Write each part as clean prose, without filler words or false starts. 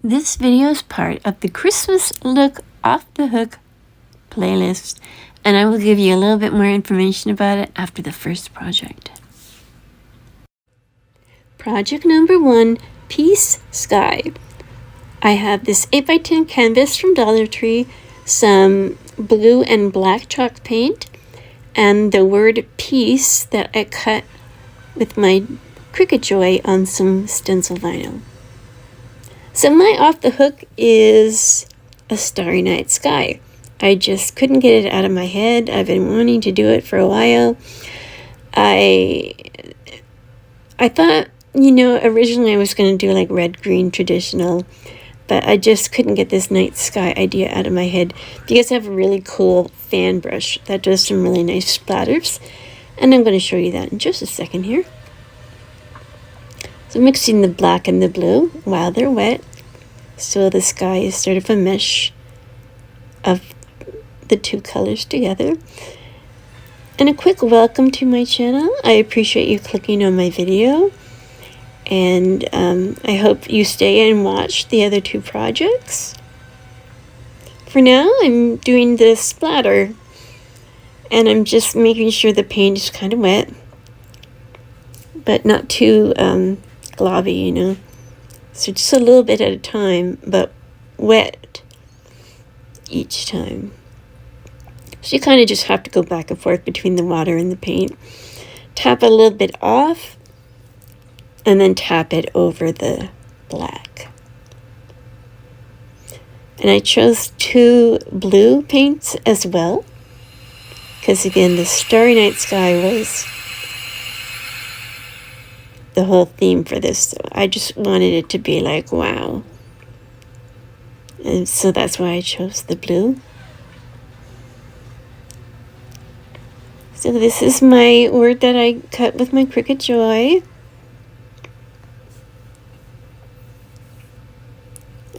This video is part of the Christmas Look Off the Hook playlist, and I will give you a little bit more information about it after the first project. Project number 1, Peace Sky. I have this 8x10 canvas from Dollar Tree, some blue and black chalk paint, and the word peace that I cut with my Cricut Joy on some stencil vinyl. So my off the hook is a starry night sky. I just couldn't get it out of my head. I've been wanting to do it for a while. I thought, originally I was going to do like red, green, traditional, but I just couldn't get this night sky idea out of my head because I have a really cool fan brush that does some really nice splatters. And I'm going to show you that in just a second here. So mixing the black and the blue while they're wet, so the sky is sort of a mesh of the two colors together. And a quick welcome to my channel. I appreciate you clicking on my video, and I hope you stay and watch the other two projects. For now, I'm doing the splatter, and I'm just making sure the paint is kind of wet, but not too globby, So just a little bit at a time, but wet each time. So you kind of just have to go back and forth between the water and the paint. Tap a little bit off, and then tap it over the black. And I chose 2 blue paints as well, because again, the Starry Night Sky was the whole theme for this, so I just wanted it to be like, wow. And so that's why I chose the blue. So this is my word that I cut with my Cricut Joy.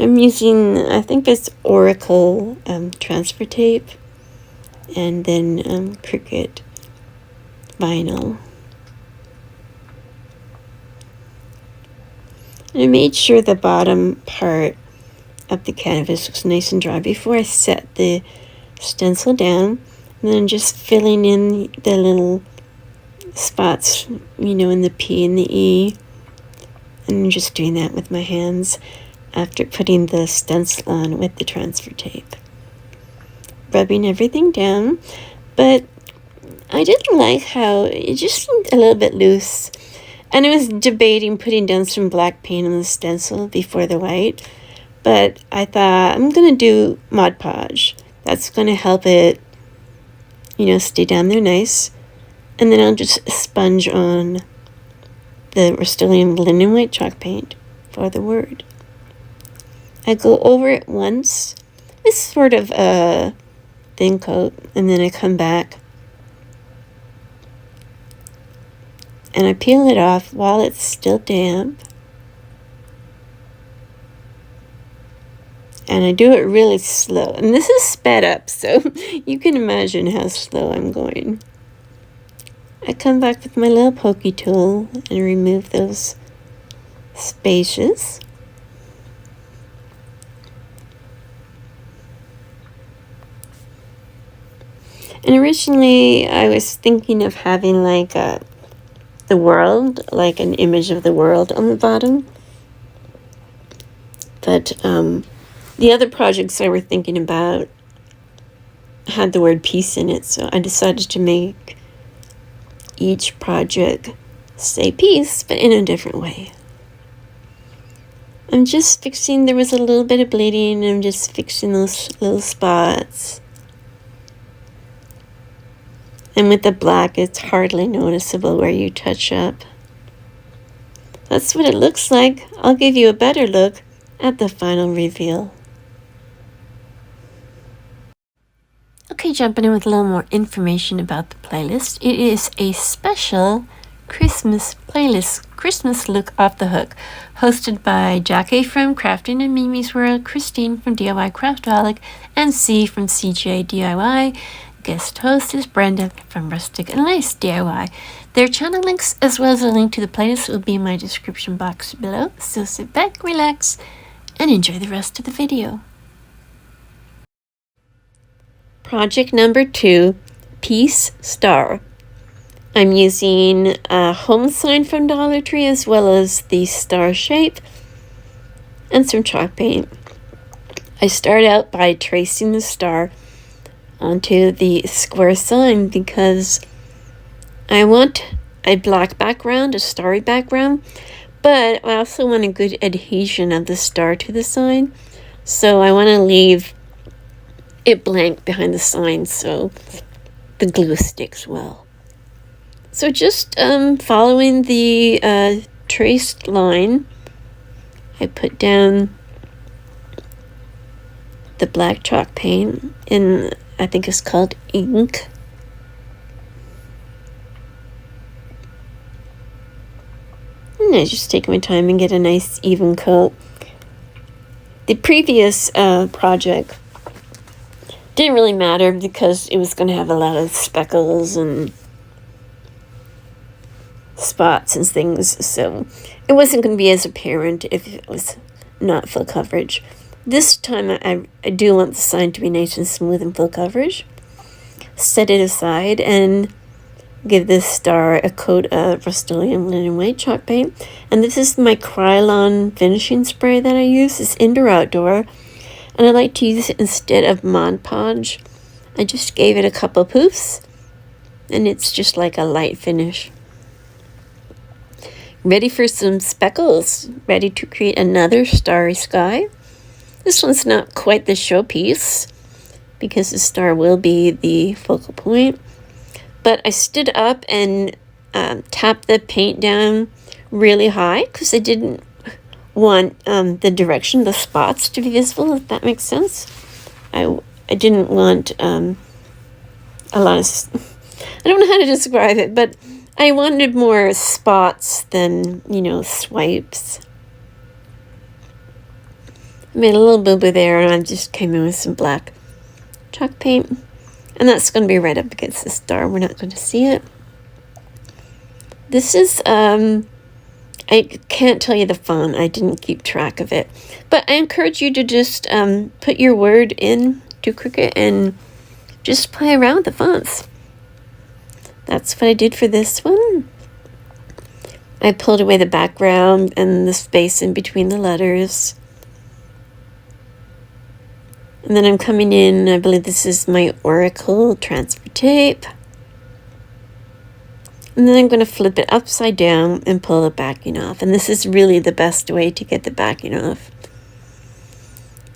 I'm using, I think it's Oracle transfer tape, and then Cricut vinyl. And I made sure the bottom part of the canvas was nice and dry before I set the stencil down. And then just filling in the little spots, in the P and the E. And just doing that with my hands after putting the stencil on with the transfer tape. Rubbing everything down, but I didn't like how it just seemed a little bit loose. And I was debating putting down some black paint on the stencil before the white, but I thought I'm going to do Mod Podge. That's going to help it, stay down there nice. And then I'll just sponge on the Rust-Oleum linen white chalk paint for the word. I go over it once with sort of a thin coat, and then I come back and I peel it off while it's still damp. And I do it really slow. And this is sped up, so you can imagine how slow I'm going. I come back with my little pokey tool and remove those spaces. And originally I was thinking of having like the world, like an image of the world on the bottom. But the other projects I were thinking about had the word peace in it, so I decided to make each project say peace, but in a different way. I'm just fixing, there was a little bit of bleeding, and I'm just fixing those little spots. And with the black, it's hardly noticeable where you touch up. That's what it looks like. I'll give you a better look at the final reveal. Okay, jumping in with a little more information about the playlist. It is a special Christmas playlist, Christmas Look Off the Hook, hosted by Jackie from Crafting and Mimi's World, Christine from DIY Craftaholic, and C from CJ DIY. Guest host is Brenda from Rustic and Lace DIY. Their channel links as well as a link to the playlist will be in my description box below, so sit back, relax, and enjoy the rest of the video. Project number 2, Peace Star. I'm using a home sign from Dollar Tree as well as the star shape and some chalk paint. I start out by tracing the star onto the square sign because I want a black background, a starry background, but I also want a good adhesion of the star to the sign. So I want to leave it blank behind the sign so the glue sticks well. So just following the traced line, I put down the black chalk paint in, I think it's called ink. And I just take my time and get a nice even coat. The previous project didn't really matter because it was going to have a lot of speckles and spots and things, so it wasn't going to be as apparent if it was not full coverage. This time I do want the sign to be nice and smooth and full coverage. Set it aside and give this star a coat of Rust-Oleum Linen White chalk paint. And this is my Krylon finishing spray that I use. It's indoor-outdoor, and I like to use it instead of Mod Podge. I just gave it a couple poofs, and it's just like a light finish. Ready for some speckles, ready to create another starry sky. This one's not quite the showpiece because the star will be the focal point. But I stood up and tapped the paint down really high because I didn't want the direction of the spots to be visible, if that makes sense. I didn't want a lot of... I don't know how to describe it, but I wanted more spots than, swipes. I made a little boo-boo there, and I just came in with some black chalk paint. And that's going to be right up against the star. We're not going to see it. This is, I can't tell you the font. I didn't keep track of it. But I encourage you to just put your word in to Cricut and just play around with the fonts. That's what I did for this one. I pulled away the background and the space in between the letters. And then I'm coming in, I believe this is my Oracle transfer tape. And then I'm going to flip it upside down and pull the backing off. And this is really the best way to get the backing off.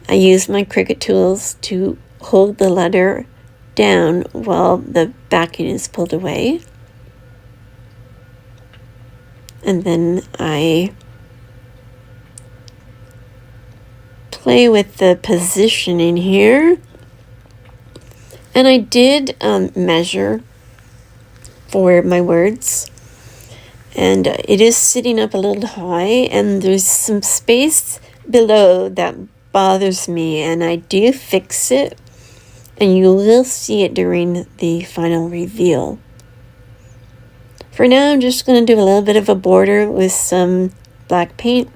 I use my Cricut tools to hold the letter down while the backing is pulled away. And then I play with the positioning here. And I did measure for my words. And it is sitting up a little high, and there's some space below that bothers me, and I do fix it. And you will see it during the final reveal. For now, I'm just going to do a little bit of a border with some black paint,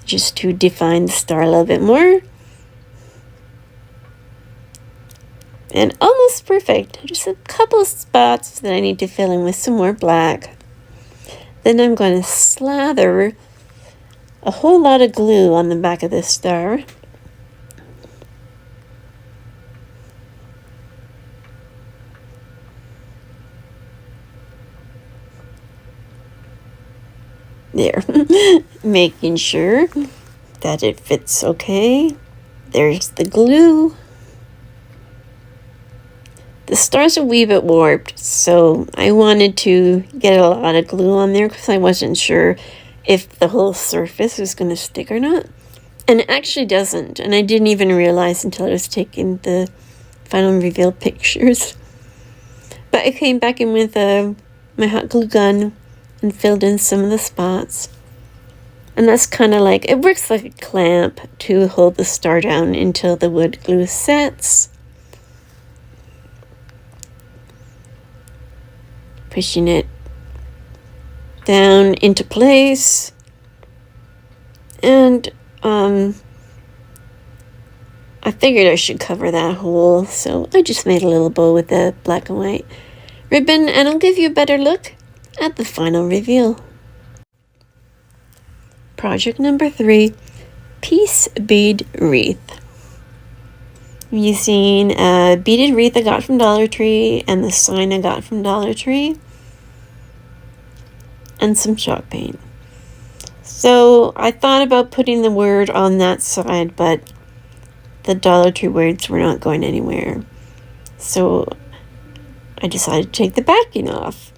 just to define the star a little bit more. And almost perfect. Just a couple of spots that I need to fill in with some more black. Then I'm going to slather a whole lot of glue on the back of this star. There, making sure that it fits okay. There's the glue. The star's a wee bit warped, so I wanted to get a lot of glue on there because I wasn't sure if the whole surface was going to stick or not. And it actually doesn't, and I didn't even realize until I was taking the final reveal pictures. But I came back in with my hot glue gun and filled in some of the spots. And that's kind of like, it works like a clamp to hold the star down until the wood glue sets. Pushing it down into place. And I figured I should cover that hole, so I just made a little bow with the black and white ribbon, and I'll give you a better look at the final reveal. Project number 3, Piece Bead Wreath. I'm using a beaded wreath I got from Dollar Tree and the sign I got from Dollar Tree and some chalk paint. So I thought about putting the word on that side, but the Dollar Tree words were not going anywhere. So I decided to take the backing off.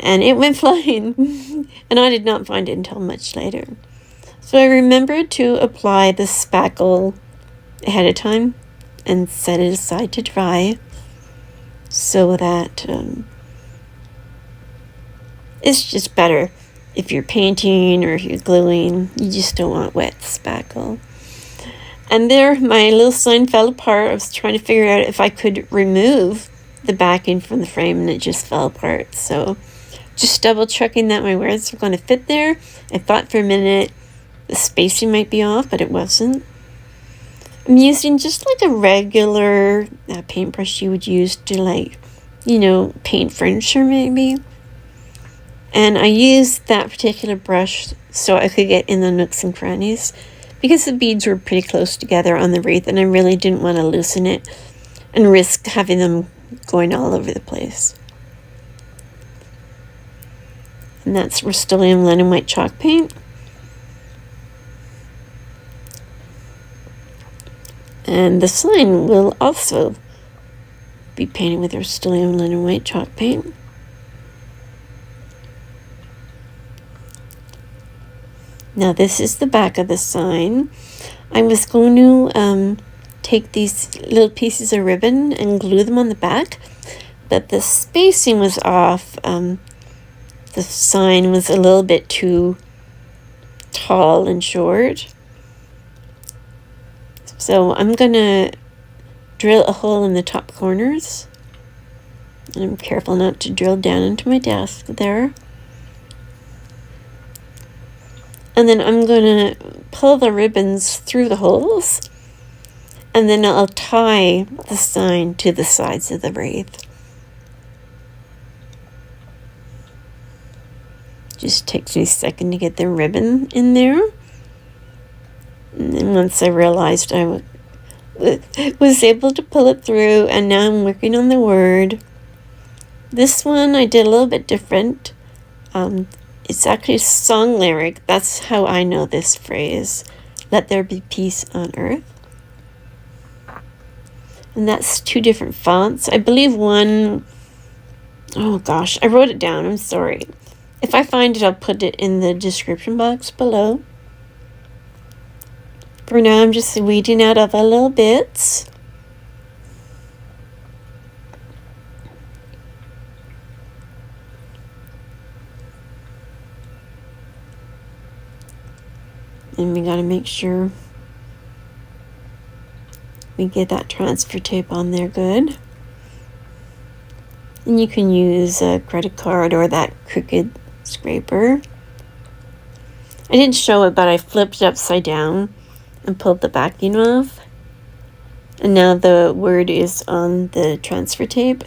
And it went flying. And I did not find it until much later. So I remembered to apply the spackle ahead of time and set it aside to dry, so that it's just better if you're painting or if you're gluing. You just don't want wet spackle. And there, my little sign fell apart. I was trying to figure out if I could remove the backing from the frame, and it just fell apart. So just double checking that my words were going to fit there. I thought for a minute the spacing might be off, but it wasn't. I'm using just like a regular paintbrush you would use to, like, you know, paint furniture maybe. And I used that particular brush so I could get in the nooks and crannies, because the beads were pretty close together on the wreath, and I really didn't want to loosen it and risk having them going all over the place. And that's Rust-Oleum Linen White chalk paint. And the sign will also be painted with Rust-Oleum Linen White chalk paint. Now this is the back of the sign. I was going to take these little pieces of ribbon and glue them on the back, but the spacing was off. The sign was a little bit too tall and short. So I'm going to drill a hole in the top corners. And I'm careful not to drill down into my desk there. And then I'm going to pull the ribbons through the holes. And then I'll tie the sign to the sides of the wreath. Just takes me a second to get the ribbon in there. And then once I realized I was able to pull it through, and now I'm working on the word. This one I did a little bit different. It's actually a song lyric. That's how I know this phrase. Let there be peace on earth. And that's 2 different fonts. I believe one... Oh gosh, I wrote it down. I'm sorry. If I find it, I'll put it in the description box below. For now, I'm just weeding out other little bits. And we gotta make sure we get that transfer tape on there good. And you can use a credit card or that crooked scraper. I didn't show it, but I flipped it upside down and pulled the backing off. And now the word is on the transfer tape.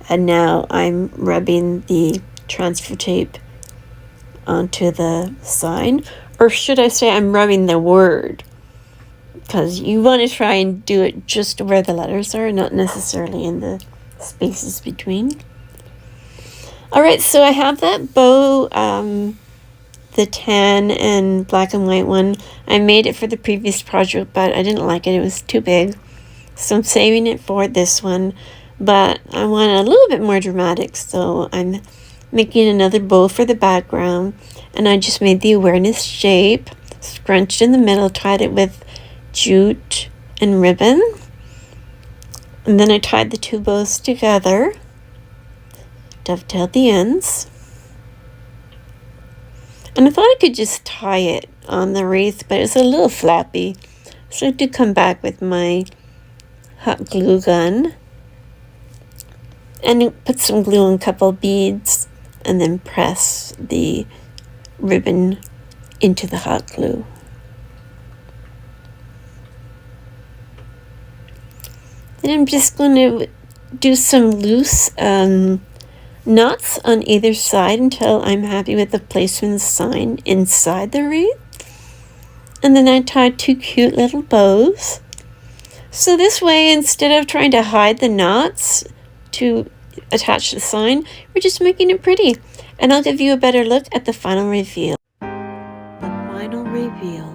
And now I'm rubbing the transfer tape onto the sign. Or should I say I'm rubbing the word? Because you want to try and do it just where the letters are, not necessarily in the spaces between. Alright, so I have that bow, the tan and black and white one. I made it for the previous project, but I didn't like it. It was too big. So I'm saving it for this one. But I want a little bit more dramatic, so I'm making another bow for the background. And I just made the awareness shape, scrunched in the middle, tied it with jute and ribbon. And then I tied the 2 bows together, dovetailed the ends. And I thought I could just tie it on the wreath, but it's a little flappy. So I had to come back with my hot glue gun and put some glue on a couple beads and then press the ribbon into the hot glue. Then I'm just going to do some loose knots on either side until I'm happy with the placement of the sign inside the wreath. And then I tied 2 cute little bows. So this way, instead of trying to hide the knots to attach the sign, we're just making it pretty. And I'll give you a better look at the final reveal. The final reveal.